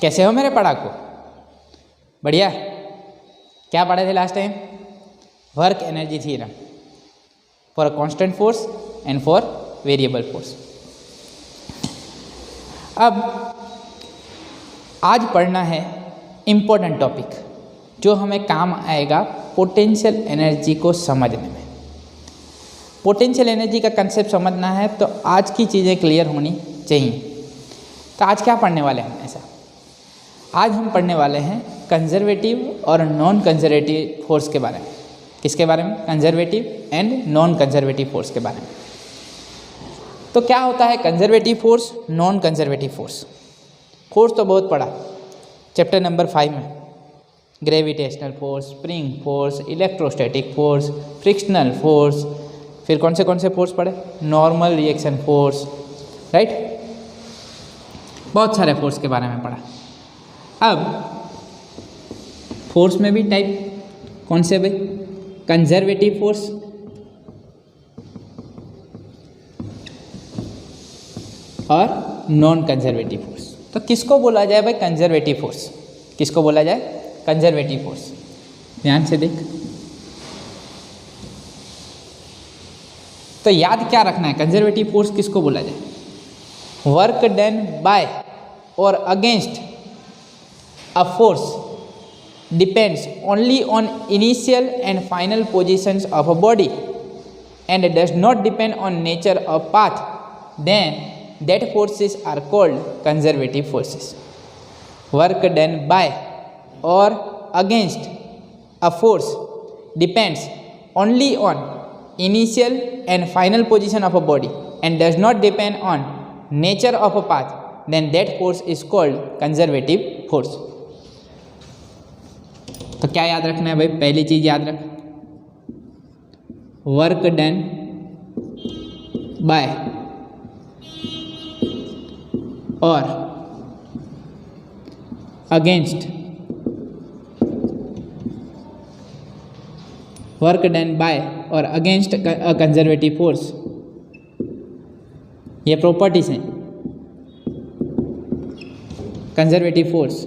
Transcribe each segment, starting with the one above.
कैसे हो मेरे पढ़ाकू? बढ़िया। क्या पढ़े थे last time? Work energy theorem for a constant force and for variable force. अब आज पढ़ना है इम्पोर्टेंट टॉपिक जो हमें काम आएगा पोटेंशियल एनर्जी को समझने में। पोटेंशियल एनर्जी का कंसेप्ट समझना है तो आज की चीज़ें क्लियर होनी चाहिए। तो आज क्या पढ़ने वाले हैं ऐसा? आज हम पढ़ने वाले हैं कंजर्वेटिव और नॉन कंजर्वेटिव फोर्स के बारे में। किसके बारे में? Conservative and non conservative force के बारे में। तो क्या होता है conservative force, non conservative force? Force तो बहुत पढ़ा चैप्टर नंबर 5 में, gravitational force, spring force, electrostatic force, frictional force, फिर कौन से फोर्स पढ़े? Normal reaction force, right? बहुत सारे फोर्स के बारे में पढ़ा। अब फोर्स में भी टाइप कौन से भाई? कंजर्वेटिव फोर्स और नॉन कंजर्वेटिव फोर्स। तो किसको बोला जाए भाई कंजर्वेटिव फोर्स? किसको बोला जाए कंजर्वेटिव फोर्स? ध्यान से देख। तो याद क्या रखना है, कंजर्वेटिव फोर्स किसको बोला जाए? वर्क डन बाय और against a force depends only on initial and final positions of a body and does not depend on nature or path, then that forces are called conservative forces. Work done by or against a force depends only on initial and final position of a body and does not depend on nature of a path, then that force is called conservative force. तो क्या याद रखना है भाई? पहली चीज याद रख, वर्क डन बाय और अगेंस्ट, वर्क डन बाय और अगेंस्ट अ कंजर्वेटिव फोर्स। ये प्रॉपर्टीज हैं conservative force.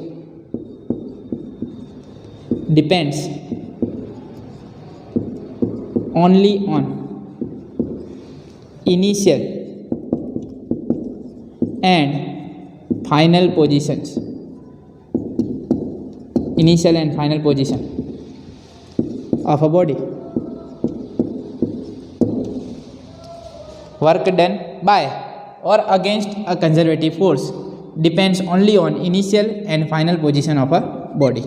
Depends only on initial and final positions. Initial and final position of a body. Work done by or against a conservative force depends only on initial and final position of a body.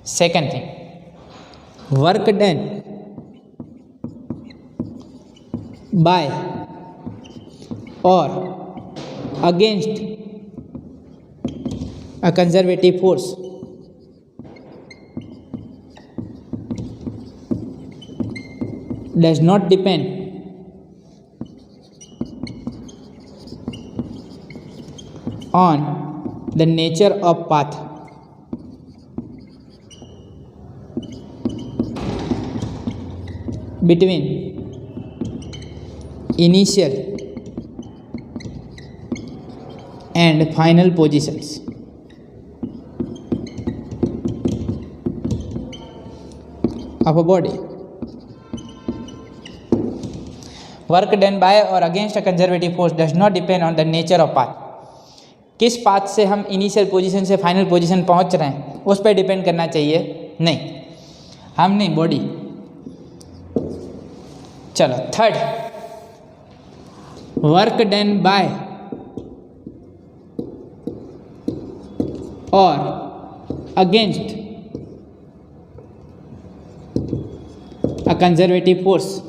Second thing, work done by or against a conservative force does not depend on the nature of path between initial and final positions of a body. Work done by or against a conservative force does not depend on the nature of path. किस path से हम initial position से final position पहुंच रहे हैं उस पर depend करना चाहिए? नहीं, हम नहीं, बॉडी। चलो थर्ड, वर्क डन बाय और against a conservative force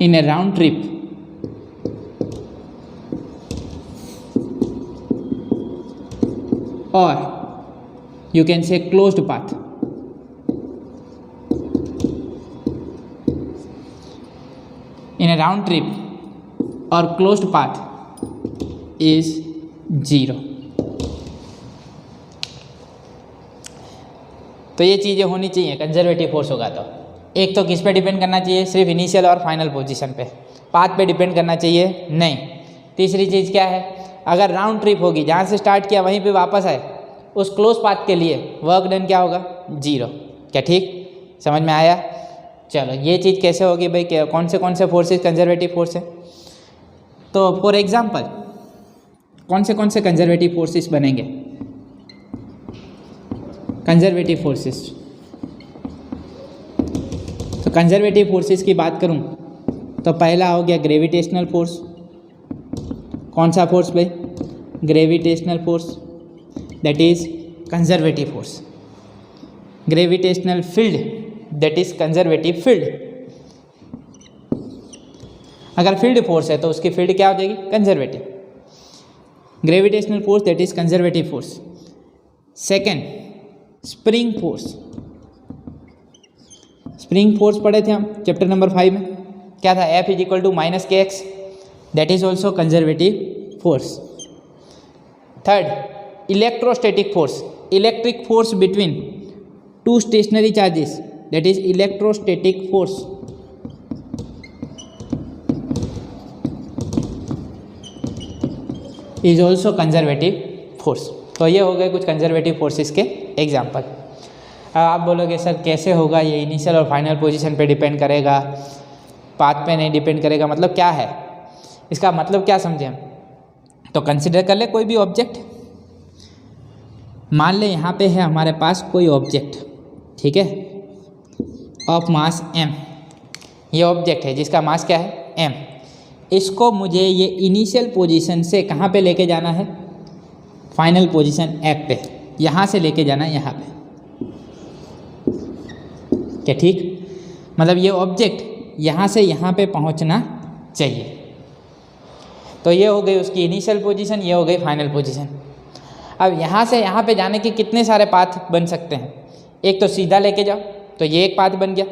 in a round trip or you can say closed path. In a round trip or closed path is 0. तो ये चीज़ें होनी चाहिए कंजर्वेटिव फोर्स होगा तो। एक तो किस पे डिपेंड करना चाहिए, सिर्फ इनिशियल और फाइनल पोजीशन पे, पाथ पे डिपेंड करना चाहिए नहीं। तीसरी चीज़ क्या है, अगर राउंड ट्रिप होगी, जहाँ से स्टार्ट किया वहीं पे वापस आए, उस क्लोज पाथ के लिए वर्क डन क्या होगा, 0। क्या ठीक समझ में आया? चलो ये चीज़ कैसे होगी भाई, कौन से फोर्सेस कंजर्वेटिव फोर्स है। तो फॉर एग्जांपल कौन से कंजर्वेटिव फोर्सेस बनेंगे, कंजर्वेटिव फोर्सेस। तो कंजर्वेटिव फोर्सेस की बात करूं तो पहला हो गया ग्रेविटेशनल फोर्स। कौन सा फोर्स भाई, gravitational force, that is conservative force. Gravitational field, that is conservative field. अगर फील्ड फोर्स है तो उसकी फील्ड क्या हो जाएगी, conservative. Gravitational force that is conservative force. Second spring force. Spring force पढ़े थे हम चैप्टर नंबर 5 में, क्या था, F = -kx, that is also conservative force. Third electrostatic force, electric force between two stationary charges, that is electrostatic force. Is also conservative force. तो ये हो गए कुछ कंजर्वेटिव फोर्सेस के एग्जाम्पल। अब आप बोलोगे सर कैसे होगा ये, इनिशियल और फाइनल पोजीशन पे डिपेंड करेगा, पाथ पे नहीं डिपेंड करेगा, मतलब क्या है इसका, मतलब क्या समझे हम। तो कंसिडर कर ले कोई भी ऑब्जेक्ट, मान ले यहाँ पे है हमारे पास कोई ऑब्जेक्ट, ठीक है, ऑफ मास m। ये ऑब्जेक्ट है जिसका मास क्या है, m। इसको मुझे ये इनिशियल पोजीशन से कहाँ पे लेके जाना है, फाइनल पोजीशन F पे, यहाँ से लेके जाना है यहाँ पे। क्या ठीक, मतलब ये ऑब्जेक्ट यहाँ से यहाँ पे पहुँचना चाहिए। तो ये हो गई उसकी इनिशियल पोजीशन, ये हो गई फाइनल पोजीशन। अब यहाँ से यहाँ पे जाने के कितने सारे पाथ बन सकते हैं। एक तो सीधा लेके जाओ, तो ये एक पाथ बन गया।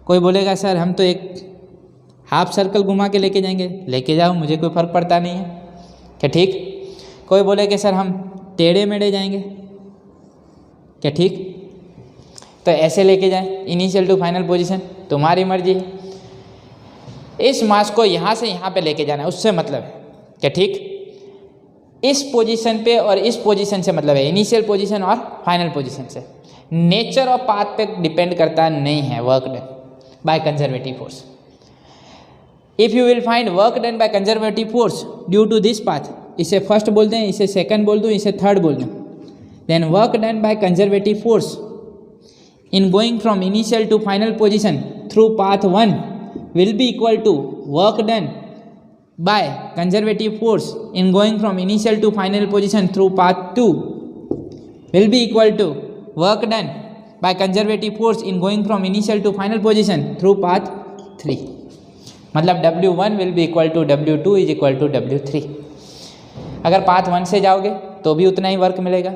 कोई बोलेगा सर हम तो एक हाफ सर्कल घुमा के लेके जाएंगे, लेके जाओ, मुझे कोई फ़र्क पड़ता नहीं है। क्या ठीक। कोई बोले कि सर हम टेढ़े मेढ़े जाएंगे, क्या ठीक, तो ऐसे लेके जाएं इनिशियल टू फाइनल पोजीशन, तुम्हारी मर्जी है। इस मास को यहाँ से यहाँ पे लेके जाना है, उससे मतलब है, क्या ठीक। इस पोजीशन पे और इस पोजीशन से मतलब है, इनिशियल पोजीशन और फाइनल पोजीशन से। नेचर ऑफ पाथ पे डिपेंड करता नहीं है work done by conservative force. If you will find work done by conservative force due to this path, इसे फर्स्ट बोल दें, इसे सेकंड बोल दूँ, इसे थर्ड बोल दूँ, then work done by conservative force in going from initial to final position through path 1 will be equal to work done by conservative force in going from initial to final position through path 2 will be equal to work done by conservative force in going from initial to final position through path 3। मतलब W1 will be equal to W2 is equal to W3। अगर path 1 से जाओगे तो भी उतना ही work मिलेगा,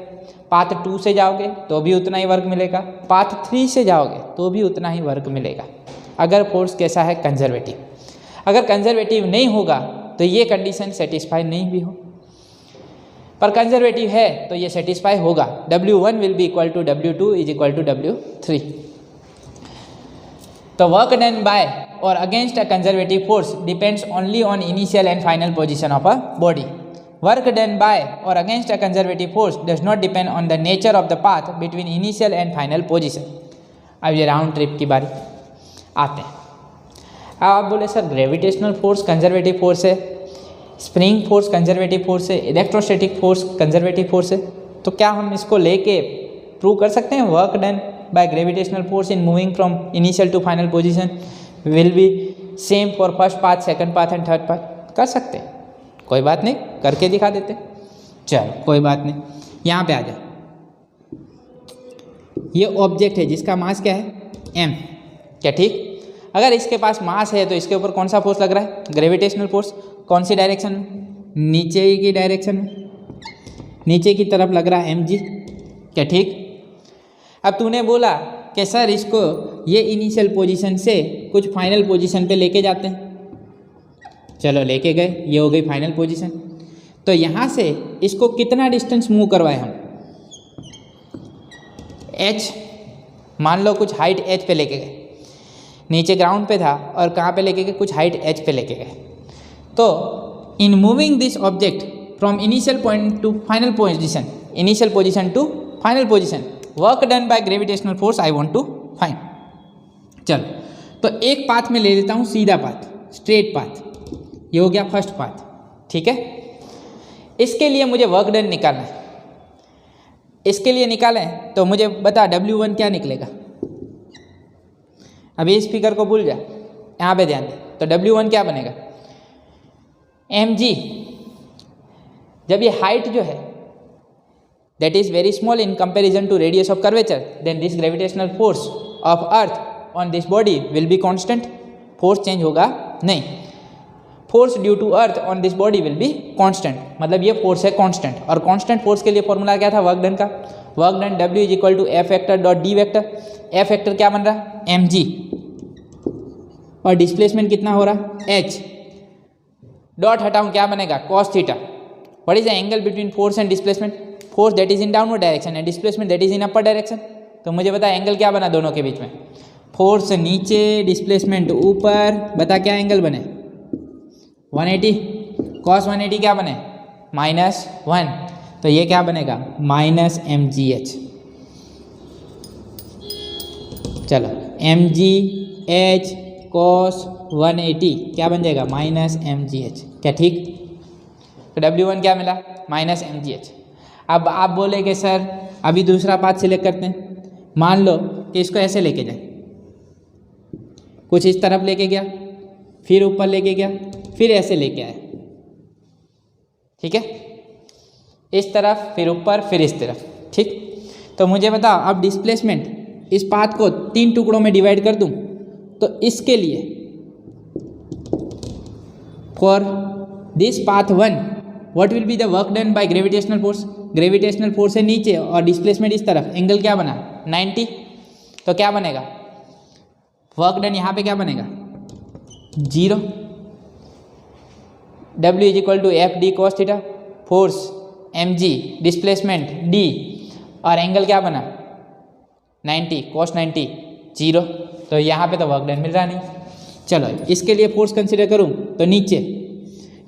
path 2 से जाओगे तो भी उतना ही वर्क मिलेगा, पाथ 3 से जाओगे तो भी उतना ही वर्क मिलेगा, अगर फोर्स कैसा है, कंजर्वेटिव। अगर कंजर्वेटिव नहीं होगा तो ये कंडीशन सेटिस्फाई नहीं भी हो, पर कंजर्वेटिव है तो ये सेटिस्फाई होगा। W1 will be equal to W2 is equal to W3। तो वर्क डन बाय और against a conservative force depends only on initial and final position of a body. Work done by or against a conservative force does not depend on the nature of the path between initial and final position। अब ये round trip की बारी आते हैं। अब आप बोले sir gravitational force conservative force है, स्प्रिंग फोर्स कंजर्वेटिव फोर्स है, इलेक्ट्रोस्टैटिक फोर्स कंजर्वेटिव फोर्स है, तो क्या हम इसको लेके प्रूव कर सकते हैं work done by gravitational force in moving from initial to final position will be same for first path, second path and third path? कर सकते हैं, कोई बात नहीं, करके दिखा देते। चलो कोई बात नहीं, यहाँ पे आ जाओ। ये ऑब्जेक्ट है जिसका मास क्या है, m, क्या ठीक। अगर इसके पास मास है तो इसके ऊपर कौन सा फोर्स लग रहा है, ग्रेविटेशनल फोर्स। कौन सी डायरेक्शन में, नीचे की डायरेक्शन में, नीचे की तरफ लग रहा है mg, क्या ठीक। अब तूने बोला कि सर इसको ये इनिशियल पोजीशन से कुछ फाइनल पोजीशन पे लेके जाते हैं, चलो लेके गए, ये हो गई फाइनल पोजीशन। तो यहाँ से इसको कितना डिस्टेंस मूव करवाए हम, h मान लो कुछ हाइट h पे लेके गए, नीचे ग्राउंड पे था और कहाँ पे लेके गए, कुछ हाइट h पे लेके गए। तो in moving this object from initial point to final position, initial position to final position, work done by gravitational force I want to find. चलो तो एक पाथ में ले लेता हूँ, सीधा पाथ, स्ट्रेट पाथ, ये हो गया फर्स्ट पाथ, ठीक है। इसके लिए मुझे वर्क डन निकालना है। इसके लिए निकालें तो मुझे बता W1 क्या निकलेगा। अभी इस फिगर को भूल जा, यहाँ पे ध्यान दे। तो W1 क्या बनेगा, mg, जब ये हाइट जो है that is very small in comparison to radius of curvature, then this gravitational force of earth on this body will be constant. Force change होगा नहीं, force due to earth on this body will be constant, मतलब ये force है constant. और constant force के लिए formula क्या था वर्क डन का, work done W is equal to F vector dot D vector. F vector क्या बन रहा mg, और डिस्प्लेसमेंट कितना हो रहा h, डॉट हटाऊं क्या बनेगा cos theta. What is the angle between force and displacement, force that is in downward direction and displacement that is in upper direction. तो मुझे बता एंगल क्या बना दोनों के बीच में, फोर्स नीचे डिस्प्लेसमेंट ऊपर, बता क्या एंगल बने 180, cos 180 क्या बने -1, तो ये क्या बनेगा -mgh। चलो mgh cos 180 क्या बन जाएगा -mgh, क्या ठीक। तो W1 क्या मिला -mgh। अब आप बोले कि सर अभी दूसरा पाथ सिलेक्ट करते हैं। मान लो कि इसको ऐसे लेके जाए, कुछ इस तरफ लेके गया, फिर ऊपर लेके गया, फिर ऐसे लेके आया, ठीक है, इस तरफ फिर ऊपर फिर इस तरफ, ठीक। तो मुझे बताओ अब डिस्प्लेसमेंट, इस पाथ को 3 टुकड़ों में डिवाइड कर दूं तो इसके लिए for this path 1 what will be the work done by gravitational force, gravitational force है नीचे और डिस्प्लेसमेंट इस तरफ, एंगल क्या बना 90। तो क्या बनेगा वर्क डन यहाँ पे क्या बनेगा 0। W is equal to F D cos theta, force mg, displacement d, और एंगल क्या बना 90, cos 90 0। तो यहाँ पे तो वर्क डन मिल रहा नहीं। चलो इसके लिए फोर्स कंसिडर करूँ तो नीचे,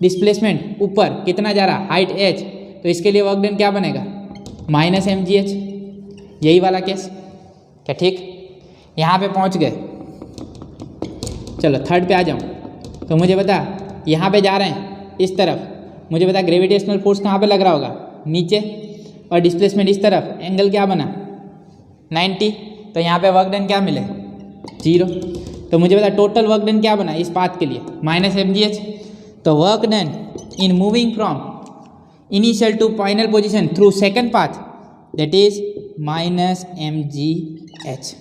डिस्प्लेसमेंट ऊपर, कितना जा रहा हाइट h, तो इसके लिए वर्क डन क्या बनेगा -mgh, यही वाला केस, क्या ठीक। यहाँ पे पहुँच गए। चलो थर्ड पे आ जाऊँ तो मुझे बता यहाँ पे जा रहे हैं इस तरफ, मुझे बता ग्रेविटेशनल फोर्स कहाँ पे लग रहा होगा नीचे, और डिस्प्लेसमेंट इस तरफ, एंगल क्या बना 90। तो यहाँ पे वर्क डन क्या मिले 0। तो मुझे बता टोटल वर्क डन क्या बना इस पाथ के लिए -mgh। तो work done in moving from initial to final position through second path that is -mgh।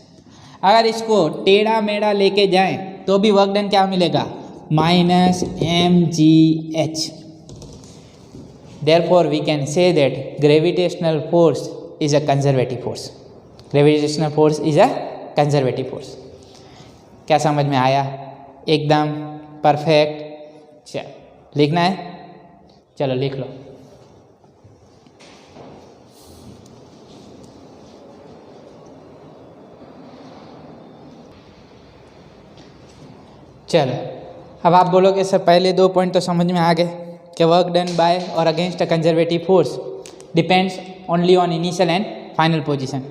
अगर इसको टेढ़ा मेढ़ा लेके जाएं तो भी वर्क डन क्या मिलेगा -mgh। Therefore we can say that gravitational force is a conservative force, gravitational force is a conservative force। क्या समझ में आया, एकदम परफेक्ट। चलो लिखना है, चलो लिख लो। चलो अब आप बोलोगे सर पहले 2 पॉइंट तो समझ में आ गए कि वर्क डन बाय और against a conservative force depends only on initial and final position.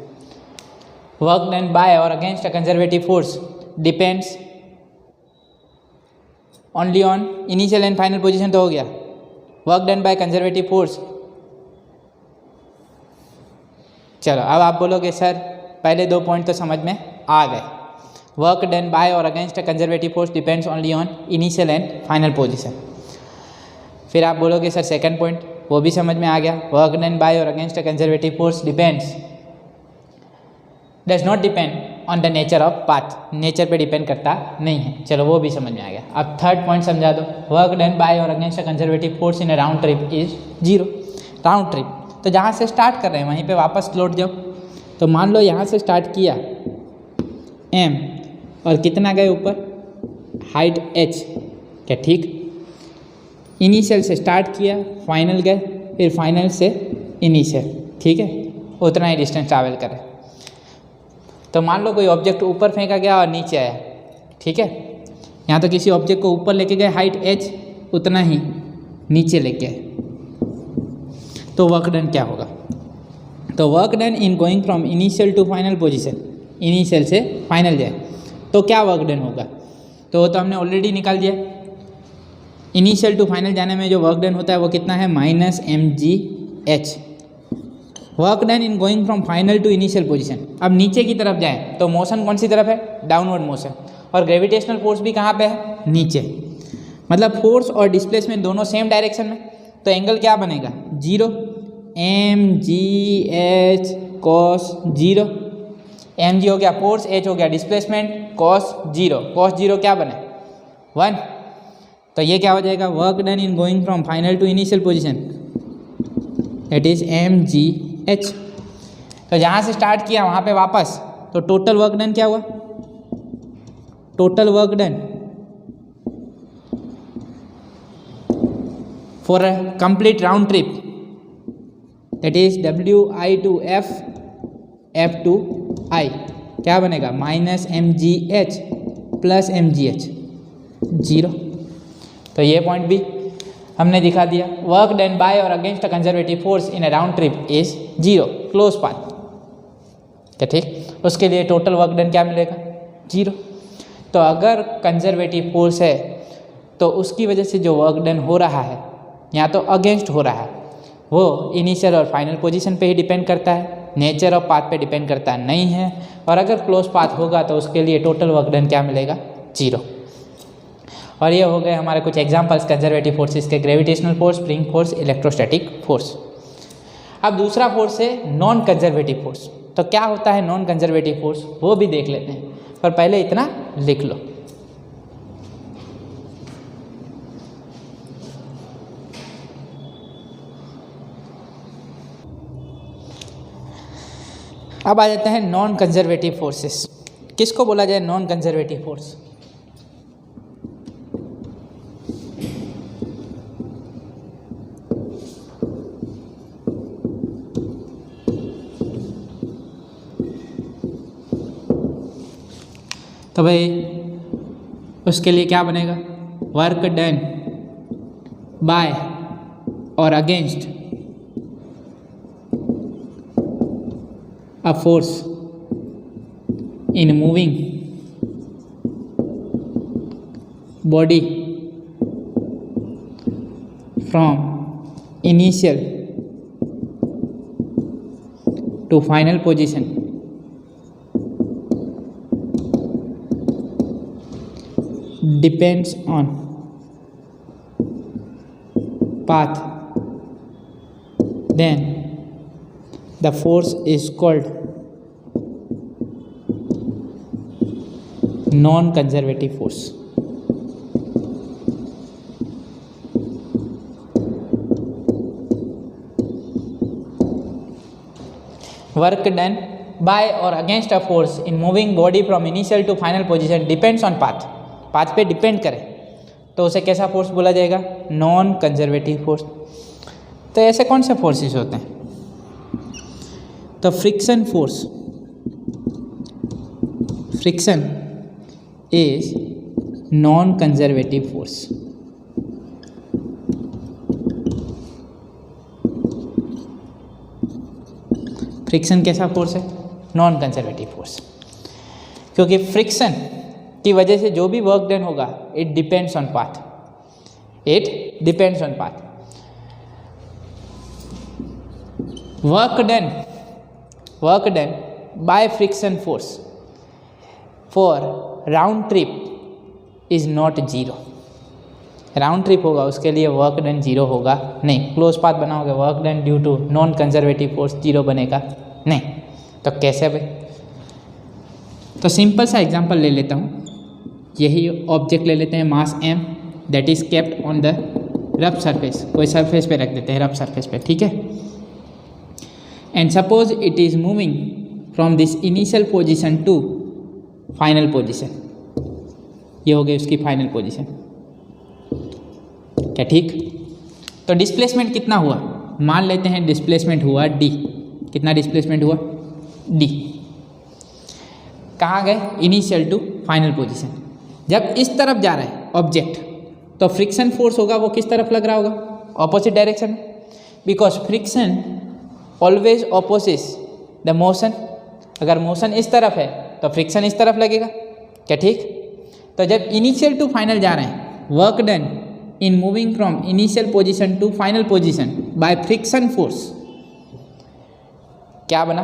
Work done by और against a conservative force depends only on initial and final position तो हो गया। Work done by conservative force, चलो अब आप बोलोगे sir पहले 2 point तो समझ में आ गए। वर्क डन बाय और against a conservative force depends only on initial and final position. फिर आप बोलोगे सर सेकंड पॉइंट, वो भी समझ में आ गया। वर्क डन बाय और against a conservative force depends, does not depend on the nature of path, nature पे डिपेंड करता नहीं है। चलो वो भी समझ में आ गया। अब थर्ड पॉइंट समझा दो, वर्क डन बाय और against a conservative force in a round trip is 0। Round trip तो जहाँ से स्टार्ट कर रहे हैं वहीं पे वापस लौट जाओ। तो मान लो यहाँ से स्टार्ट किया m और कितना गए ऊपर हाइट h, क्या ठीक। इनिशियल से स्टार्ट किया, फाइनल गए, फिर फाइनल से इनिशियल, ठीक है, उतना ही डिस्टेंस ट्रैवल करें। तो मान लो कोई ऑब्जेक्ट ऊपर फेंका गया और नीचे आया, ठीक है, यहाँ तो किसी ऑब्जेक्ट को ऊपर लेके गए हाइट h, उतना ही नीचे लेके आए, तो वर्क डन क्या होगा? तो work done in going from initial to final position, initial से फाइनल जाए तो क्या वर्क डन होगा? तो वो तो हमने ऑलरेडी निकाल दिया। इनिशियल टू फाइनल जाने में जो वर्क डन होता है वो कितना है? -mgh। Work done in going from final to initial position. अब नीचे की तरफ जाएं तो मोशन कौन सी तरफ है? Downward motion. और ग्रेविटेशनल फोर्स भी कहाँ पे है? नीचे। मतलब फोर्स और डिस्प्लेसमेंट दोनों सेम डायरेक्शन में, तो एंगल क्या बनेगा? 0, mgh cos 0। mg हो गया फोर्स, h हो गया डिस्प्लेसमेंट, cos 0, cos 0 क्या बने? 1। तो ये क्या हो जाएगा? Work done in going from final to initial position, it is mgh। तो जहाँ से स्टार्ट किया वहाँ पे वापस, तो टोटल वर्क डन क्या हुआ? Total work done for a complete round trip, that is wi to f to i, क्या बनेगा? -mgh plus mgh 0। तो ये पॉइंट भी हमने दिखा दिया। वर्क डन बाय और against a conservative force in a round trip is 0, close path, क्या ठीक? उसके लिए टोटल वर्क डन क्या मिलेगा? 0। तो अगर कंजर्वेटिव फोर्स है तो उसकी वजह से जो वर्क डन हो रहा है या तो अगेंस्ट हो रहा है, वो इनिशियल और फाइनल पोजीशन पे ही डिपेंड करता है, नेचर ऑफ पाथ पे डिपेंड करता नहीं है। और अगर क्लोज पाथ होगा तो उसके लिए टोटल वर्क डन क्या मिलेगा? 0। और ये हो गए हमारे कुछ एग्जांपल्स कंजर्वेटिव फोर्सेस के, gravitational force, spring force, electrostatic force. अब दूसरा फोर्स है नॉन कंजर्वेटिव फोर्स। तो क्या होता है नॉन कंजर्वेटिव फोर्स, वो भी देख लेते हैं, पर पहले इतना लिख लो। अब आ जाते हैं नॉन कंजर्वेटिव फोर्सेस। किसको बोला जाए नॉन कंजर्वेटिव फोर्स? तो भाई उसके लिए क्या बनेगा? वर्क डन बाय और against a force in moving body from initial to final position depends on path, then the force is called non-conservative force. Work done by or against a force in moving body from initial to final position depends on path. Path पे depend करे तो उसे कैसा force बोला जाएगा? Non conservative force. तो ऐसे कौन से फोर्सेस होते हैं? तो friction force, friction is non conservative force. Friction कैसा फोर्स है? नॉन कंजर्वेटिव फोर्स, क्योंकि फ्रिक्शन की वजह से जो भी वर्क डन होगा it depends on path, it depends on path. Work done by friction force for round trip is not 0। Round trip होगा उसके लिए वर्क डन 0 होगा नहीं। क्लोज पाथ बनाओगे work done due to non conservative force 0 बनेगा नहीं। तो कैसे भाई? तो सिंपल सा एग्जांपल ले लेता हूँ। यही ऑब्जेक्ट ले लेते हैं mass m that is kept on the rough surface. कोई सरफेस पे रख देते हैं, रफ सरफेस पे, ठीक है। And suppose it is moving from this initial position to final position. ये हो गई उसकी फाइनल पोजिशन, क्या ठीक? तो डिस्प्लेसमेंट कितना हुआ? मान लेते हैं डिस्प्लेसमेंट हुआ d। कितना डिस्प्लेसमेंट हुआ? d। कहाँ गए, इनिशियल टू फाइनल पोजीशन। जब इस तरफ जा रहा है ऑब्जेक्ट तो फ्रिक्शन फोर्स होगा वो किस तरफ लग रहा होगा, ऑपोजिट डायरेक्शन में, because friction always opposites the motion. अगर मोशन इस तरफ है तो फ्रिक्शन इस तरफ लगेगा क्या, ठीक। तो जब इनिशियल टू फाइनल जा रहे हैं, work done in moving from initial position to final position by friction force, क्या बना,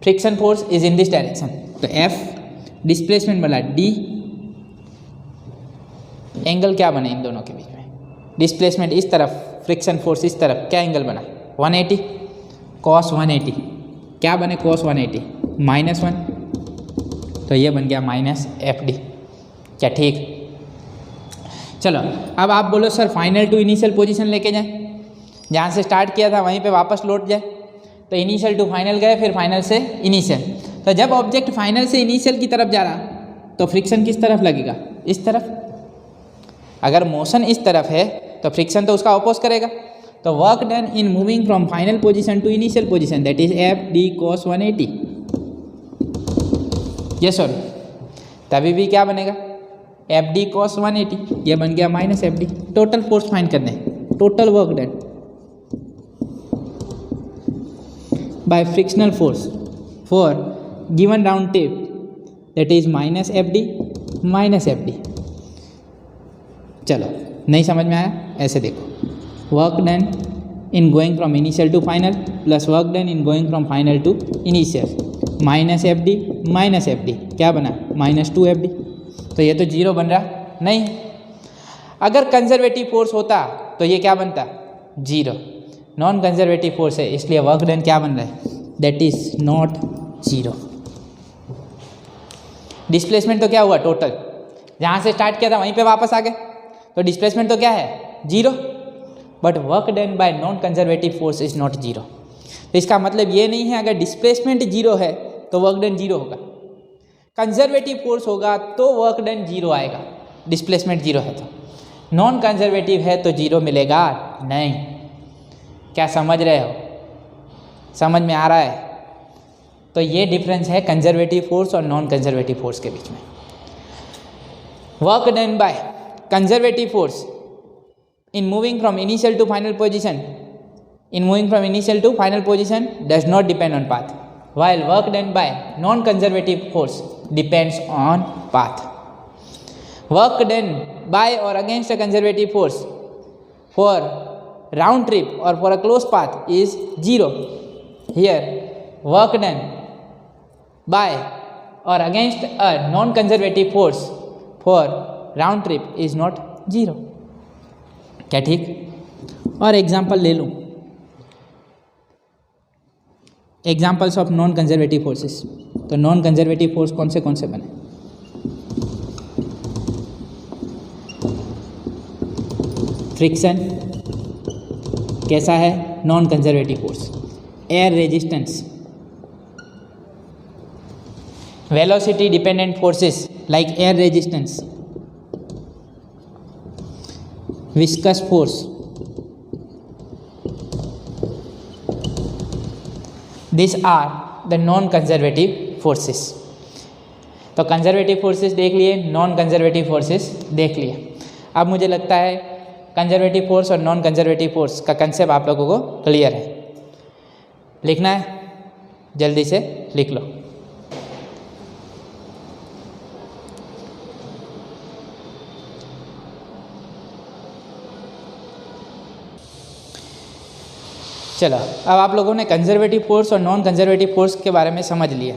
friction force is in this direction. तो F डिस्प्लेसमेंट बना D, एंगल क्या बने इन दोनों के बीच में, डिस्प्लेसमेंट इस तरफ, फ्रिक्शन फोर्स इस तरफ, क्या एंगल बना 180, cos 180, क्या बने cos 180 -1, तो ये बन गया -FD, क्या ठीक। चलो अब आप बोलो sir final to initial position लेके जाएं, जहाँ से स्टार्ट किया था वहीं पे वापस लौट जाए, तो इनिशियल टू फाइनल गए, फिर फाइनल से इनिशियल। तो जब ऑब्जेक्ट फाइनल से इनिशियल की तरफ जा रहा तो फ्रिक्शन किस तरफ लगेगा, इस तरफ। अगर मोशन इस तरफ है तो फ्रिक्शन तो उसका अपोज करेगा। तो work done in moving from final position to initial position that is FD cos 180, yes sir. तभी भी क्या बनेगा, FD cos 180, ये बन गया -FD। टोटल फोर्स फाइंड करना है, total work done by frictional force for given round trip that is -FD। चलो नहीं समझ में आया, ऐसे देखो, work done in going from initial to final plus work done in going from final to initial, -FD, क्या बना -2FD। तो ये तो जीरो बन रहा नहीं। अगर कंजर्वेटिव फोर्स होता तो ये क्या बनता, जीरो। नॉन कंजर्वेटिव फोर्स है इसलिए वर्क डन क्या बन रहा है, that is not zero. Displacement तो क्या हुआ, टोटल जहाँ से स्टार्ट किया था वहीं पे वापस आ गए, तो डिस्प्लेसमेंट तो क्या है, zero. But work done bye non conservative force is not zero. तो इसका मतलब ये नहीं है अगर डिस्प्लेसमेंट जीरो है तो वर्क डन जीरो होगा, कंजर्वेटिव फोर्स होगा तो वर्क डन जीरो आएगा, डिस्प्लेसमेंट जीरो है तो। नॉन कंजर्वेटिव है तो जीरो मिलेगा नहीं। क्या समझ रहे हो, समझ में आ रहा है। तो ये डिफरेंस है कंजर्वेटिव फोर्स और नॉन कंजर्वेटिव फोर्स के बीच में। Work done by conservative force in moving from initial to final position, does not depend on path, while work done by non-conservative force depends on path. Work done by or against a conservative force for round trip or for a closed path is zero. Here work done by or against a non-conservative force for round trip is not zero. क्या ठीक। और example ले लूँ, examples of non conservative forces. तो non conservative force कौन से बने, friction कैसा है, non conservative force. Air resistance, velocity dependent forces like air resistance, viscous force, these are the non conservative forces। तो कंजर्वेटिव फोर्सेस देख लिए, नॉन कंजर्वेटिव फोर्सेस देख लिए। अब मुझे लगता है कंजर्वेटिव फोर्स और नॉन कंजर्वेटिव फोर्स का कंसेप्ट आप लोगों को क्लियर है। लिखना है, जल्दी से लिख लो। चलो अब आप लोगों ने कंजर्वेटिव फोर्स और नॉन कंजर्वेटिव फोर्स के बारे में समझ लिया,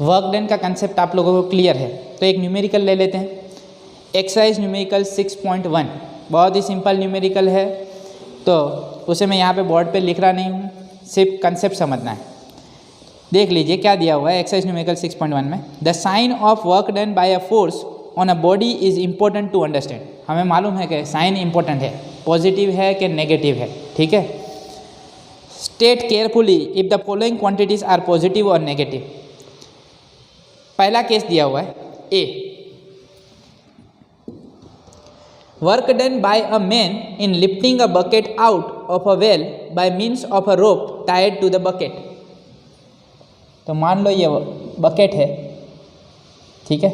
वर्क डन का कंसेप्ट आप लोगों को क्लियर है। तो एक न्यूमेरिकल ले लेते हैं, एक्सरसाइज न्यूमेरिकल 6.1, बहुत ही सिंपल न्यूमेरिकल है, तो उसे मैं यहाँ पे बोर्ड पे लिख रहा नहीं हूँ, सिर्फ कंसेप्ट समझना है। देख लीजिए क्या दिया हुआ है एक्सरसाइज न्यूमेरिकल 6.1 में, the sign of work done by a force on a body is important to understand. हमें मालूम है कि साइन इंपॉर्टेंट है, पॉजिटिव है कि नेगेटिव है, ठीक है। State carefully if the following quantities are positive और नेगेटिव। पहला केस दिया हुआ है a, work done by a man in lifting a bucket out of a well by means of a rope tied to the bucket. तो मान लो ये bucket है, ठीक है।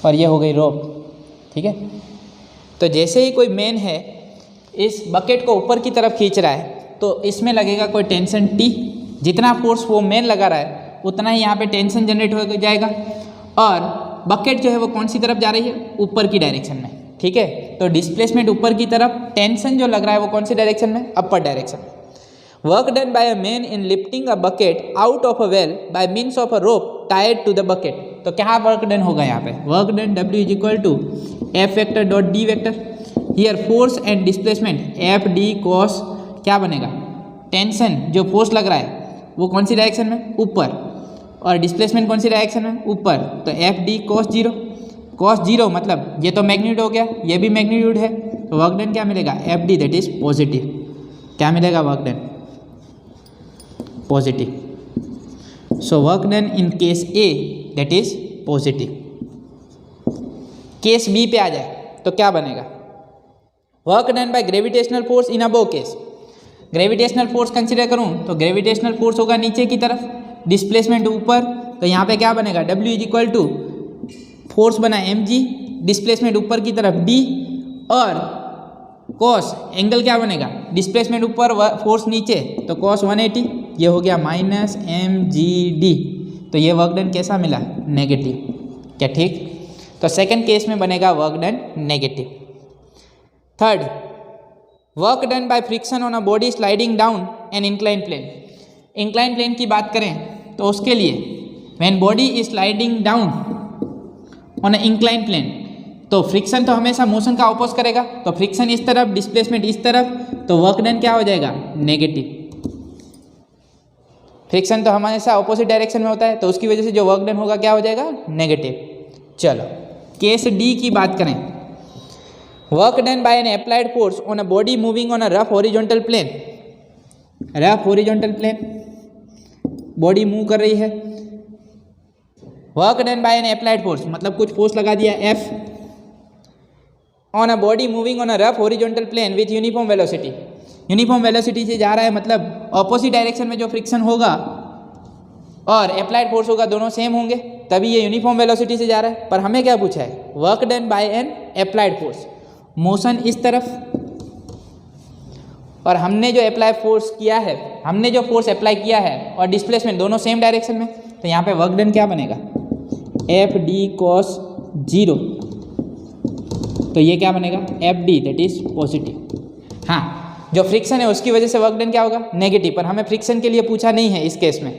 और ये हो गई रोप, ठीक है। तो जैसे ही कोई मैन है इस बकेट को ऊपर की तरफ खींच रहा है तो इसमें लगेगा कोई टेंशन T, जितना फोर्स वो मैन लगा रहा है उतना ही यहाँ पे टेंशन जनरेट हो जाएगा और बकेट जो है वो कौन सी तरफ जा रही है, ऊपर की डायरेक्शन में, ठीक है। तो डिस्प्लेसमेंट ऊपर की तरफ, टेंशन जो लग रहा है वो कौन सी डायरेक्शन में, अपर डायरेक्शन में। Work done by a man in lifting a bucket out of a well by means of a rope tied to the bucket. तो क्या वर्क डन होगा यहाँ पे, work done W is equal to F vector dot D vector. Here force and displacement F D cos क्या बनेगा, tension जो force लग रहा है वो कौन सी डायरेक्शन में, ऊपर, और डिस्प्लेसमेंट कौन सी डायरेक्शन में, ऊपर। तो F D cos 0, cos 0 मतलब ये तो मैग्नीट्यूड हो गया, ये भी मैग्नीट्यूड है, तो वर्क डन क्या मिलेगा, F D that is positive. क्या मिलेगा work done, positive. So work done in case A that is positive. Case B पे आ जाए तो क्या बनेगा, work done by gravitational force in above case. Gravitational force consider करूं तो ग्रेविटेशनल फोर्स होगा नीचे की तरफ, डिस्प्लेसमेंट ऊपर, तो यहाँ पे क्या बनेगा, W is equal to force बना mg, डिस्प्लेसमेंट ऊपर की तरफ d, और cos एंगल क्या बनेगा, डिस्प्लेसमेंट ऊपर फोर्स नीचे, तो cos 180, ये हो गया माइनस mgd। तो ये वर्क डन कैसा मिला, नेगेटिव, क्या ठीक। तो सेकंड केस में बनेगा work done negative. Third, work done by friction on a body sliding down an incline plane. Incline plane की बात करें तो उसके लिए when body is sliding down on a incline plane, तो फ्रिक्शन तो हमेशा मोशन का अपोज करेगा, तो फ्रिक्शन इस तरफ, डिस्प्लेसमेंट इस तरफ, तो वर्क डन क्या हो जाएगा, नेगेटिव। फ्रिक्शन तो हमेशा अपोजिट डायरेक्शन में होता है, तो उसकी वजह से जो वर्क डन होगा क्या हो जाएगा, नेगेटिव। चलो केस डी की बात करें, work done by an applied force on a body moving on a rough horizontal plane. Rough horizontal plane, body move कर रही है, work done by an applied force मतलब कुछ फोर्स लगा दिया F on a body moving on a rough horizontal plane with uniform velocity. Uniform velocity से जा रहा है मतलब ऑपोजिट डायरेक्शन में जो फ्रिक्शन होगा और अप्लाइड फोर्स होगा दोनों सेम होंगे, तभी ये यूनिफॉर्म वेलोसिटी से जा रहा है। पर हमें क्या पूछा है, work done by an applied force, motion इस तरफ, और हमने जो अप्लाई फोर्स किया है, हमने जो फोर्स अप्लाई किया है और डिस्प्लेसमेंट दोनों सेम डायरेक्शन में, तो यहाँ पे वर्क डन क्या बनेगा, F D cos 0, तो ये क्या बनेगा, F D that is positive. हाँ, जो फ्रिक्शन है उसकी वजह से वर्क डन क्या होगा, नेगेटिव, पर हमें फ्रिक्शन के लिए पूछा नहीं है इस केस में,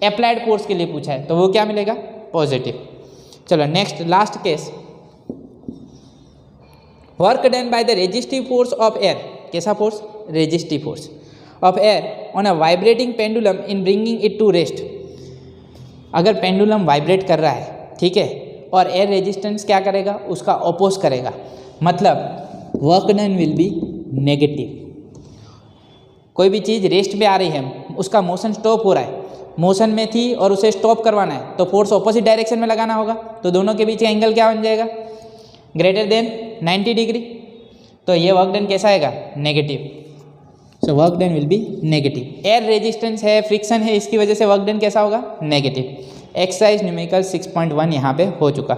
अप्लाइड फोर्स के लिए पूछा है, तो वो क्या मिलेगा, पॉजिटिव। चलो next last case, work done by the resistive force of air. कैसा force, resistive force of air on a vibrating pendulum in bringing it to rest. अगर पेंडुलम वाइब्रेट कर रहा है, ठीक है, और एयर रेजिस्टेंस क्या करेगा, उसका अपोज करेगा, मतलब work done will be negative. कोई भी चीज़ रेस्ट पे आ रही है, उसका मोशन स्टॉप हो रहा है, मोशन में थी और उसे स्टॉप करवाना है, तो फोर्स ऑपोजिट डायरेक्शन में लगाना होगा, तो दोनों के बीच एंगल क्या बन जाएगा, ग्रेटर देन 90 डिग्री। तो ये वर्क डन कैसा आएगा, negative. So work done will be negative. Air resistance है, फ्रिक्शन है, इसकी वजह से वर्क डन कैसा होगा, नेगेटिव। एक्सरसाइज न्यूमेरिकल 6.1 यहाँ पे हो चुका।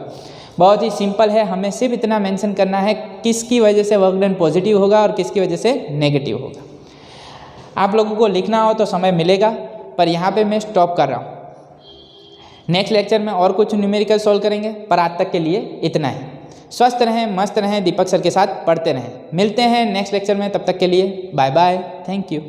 बहुत ही सिंपल है, हमें सिर्फ इतना मेंशन करना है किसकी वजह से वर्क डन पॉजिटिव होगा और किसकी वजह से नेगेटिव होगा। आप लोगों को लिखना हो तो समय मिलेगा, पर यहाँ पे मैं स्टॉप कर रहा हूँ। नेक्स्ट लेक्चर में और कुछ न्यूमेरिकल सॉल्व करेंगे, पर आज तक के लिए इतना है। स्वस्थ रहें, मस्त रहें, दीपक सर के साथ पढ़ते रहें। मिलते हैं नेक्स्ट लेक्चर में, तब तक के लिए बाय बाय, थैंक यू।